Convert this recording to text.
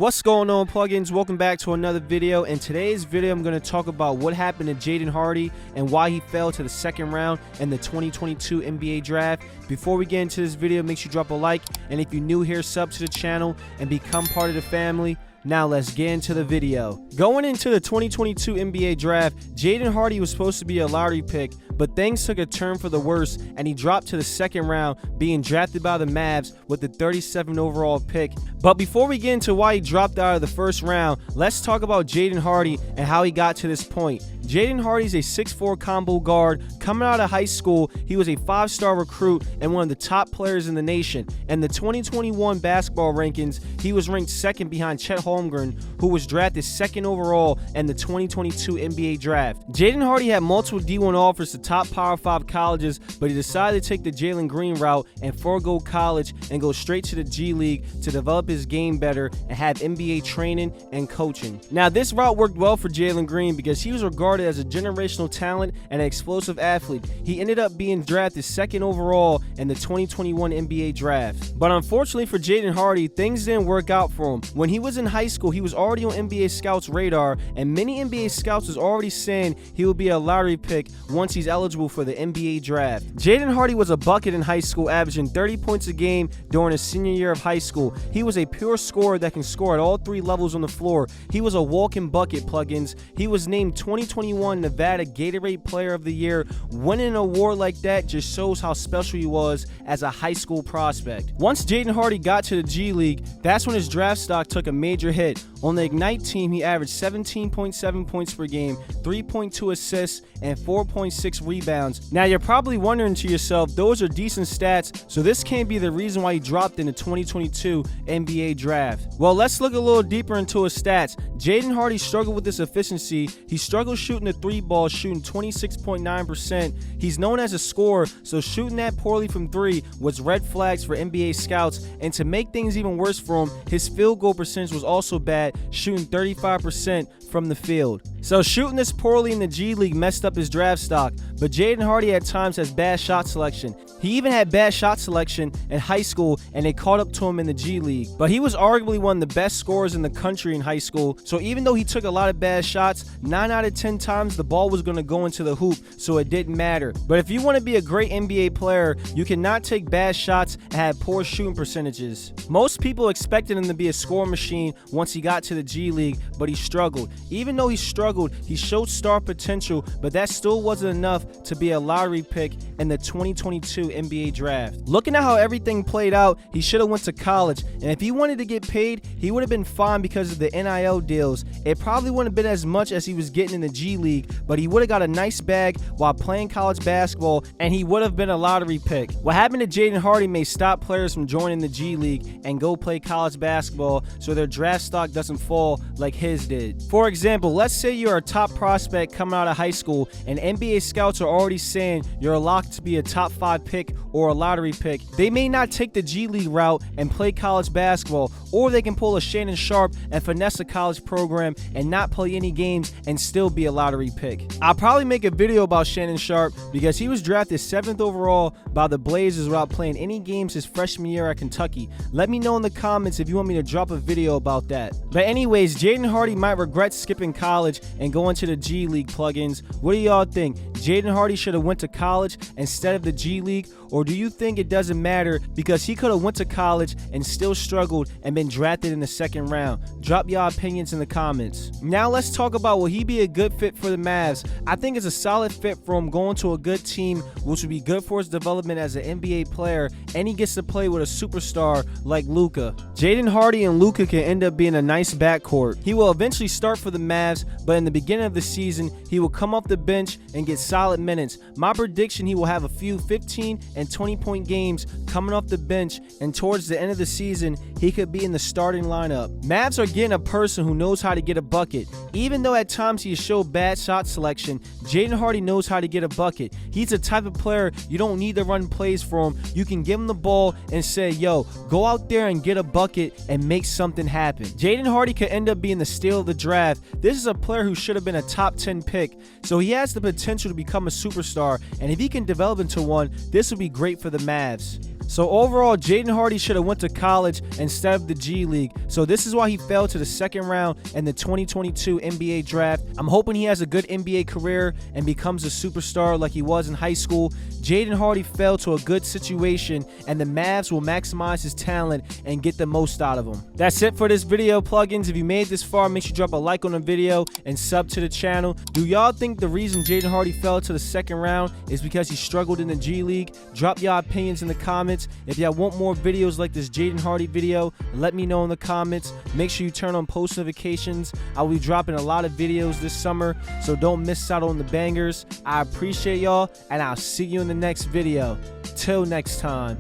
What's going on, plugins? Welcome back to another video. In today's video, I'm going to talk about what happened to Jaden Hardy and why he fell to the second round in the 2022 NBA draft. Before we get into this video, make sure you drop a like, and if you're new here, sub to the channel and become part of the family. Now let's get into the video. Going into the 2022 NBA draft, Jaden Hardy was supposed to be a lottery pick, but things took a turn for the worse and he dropped to the second round, being drafted by the Mavs with the 37th overall pick. But before we get into why he dropped out of the first round, let's talk about Jaden Hardy and how he got to this point. Jaden Hardy is a 6'4" combo guard. Coming out of high school, he was a 5-star recruit and one of the top players in the nation. In the 2021 basketball rankings, he was ranked second behind Chet Holmgren, who was drafted second overall in the 2022 NBA draft. Jaden Hardy had multiple D1 offers to top Power 5 colleges, but he decided to take the Jalen Green route and forego college and go straight to the G League to develop his game better and have NBA training and coaching. Now, this route worked well for Jalen Green because he was regarded as a generational talent and an explosive athlete. He ended up being drafted second overall in the 2021 NBA draft. But unfortunately for Jaden Hardy, things didn't work out for him. When he was in high school, he was already on NBA scouts' radar, and many NBA scouts was already saying he would be a lottery pick once he's eligible for the NBA draft. Jaden Hardy was a bucket in high school, averaging 30 points a game during his senior year of high school. He was a pure scorer that can score at all three levels on the floor. He was a walking bucket, plugins. He was named 2021 Nevada Gatorade Player of the Year. Winning an award like that just shows how special he was as a high school prospect. Once Jaden Hardy got to the G League, that's when his draft stock took a major hit. On the Ignite team, he averaged 17.7 points per game, 3.2 assists, and 4.6 rebounds. Now, you're probably wondering to yourself, those are decent stats, so this can't be the reason why he dropped in the 2022 NBA draft. Well, let's look a little deeper into his stats. Jaden Hardy struggled with this efficiency. He struggled shooting the three ball, shooting 26.9%. He's known as a scorer, so shooting that poorly from three was red flags for NBA scouts. And to make things even worse for him, his field goal percentage was also bad, shooting 35% from the field. So shooting this poorly in the G League messed up his draft stock, but Jaden Hardy at times has bad shot selection. He even had bad shot selection in high school, and they caught up to him in the G League. But he was arguably one of the best scorers in the country in high school, so even though he took a lot of bad shots, 9 out of 10 times the ball was going to go into the hoop, so it didn't matter. But if you want to be a great NBA player, you cannot take bad shots and have poor shooting percentages. Most people expected him to be a scoring machine once he got to the G League, but he struggled. Even though he struggled, he showed star potential, but that still wasn't enough to be a lottery pick in the 2022 NBA draft. Looking at how everything played out, he should have went to college, and if he wanted to get paid, he would have been fine because of the NIL deals. It probably wouldn't have been as much as he was getting in the G League, but he would have got a nice bag while playing college basketball, and he would have been a lottery pick. What happened to Jaden Hardy may stop players from joining the G League and go play college basketball so their draft stock doesn't fall like his did. For example, let's say you're a top prospect coming out of high school, and NBA scouts are already saying you're locked to be a top 5 pick or a lottery pick. They may not take the G League route and play college basketball, or they can pull a Shannon Sharp and finesse a college program and not play any games and still be a lottery pick. I'll probably make a video about Shannon Sharp because he was drafted 7th overall by the Blazers without playing any games his freshman year at Kentucky. Let me know in the comments if you want me to drop a video about that. But anyways, Jaden Hardy might regret skipping college and going to the G League, plugins. What do y'all think? Jaden Hardy should have went to college instead of the G League, or do you think it doesn't matter because he could have went to college and still struggled and been drafted in the second round? Drop y'all opinions in the comments. Now let's talk about, will he be a good fit for the Mavs? I think it's a solid fit for him going to a good team, which would be good for his development as an NBA player, and he gets to play with a superstar like Luka. Jaden Hardy and Luka can end up being a nice backcourt. He will eventually start for the Mavs, but in the beginning of the season, he will come off the bench and get solid minutes. My prediction, he will have a few 15 and 20-point games coming off the bench, and towards the end of the season, he could be in the starting lineup. Mavs are getting a person who knows how to get a bucket. Even though at times he has showed bad shot selection, Jaden Hardy knows how to get a bucket. He's the type of player you don't need to run plays for him. You can give him the ball and say, yo, go out there and get a bucket and make something happen. Jaden Hardy could end up being the steal of the draft. This is a player who should have been a top 10 pick, so he has the potential to become a superstar, and if he can develop into one, this would be great for the Mavs. So overall, Jaden Hardy should have went to college instead of the G League. So this is why he fell to the second round in the 2022 NBA draft. I'm hoping he has a good NBA career and becomes a superstar like he was in high school. Jaden Hardy fell to a good situation, and the Mavs will maximize his talent and get the most out of him. That's it for this video, plugins. If you made this far, make sure you drop a like on the video and sub to the channel. Do y'all think the reason Jaden Hardy fell to the second round is because he struggled in the G League? Drop y'all opinions in the comments. If y'all want more videos like this Jaden Hardy video, let me know in the comments. Make sure you turn on post notifications. I will be dropping a lot of videos this summer, so don't miss out on the bangers. I appreciate y'all, and I'll see you in the next video. Till next time.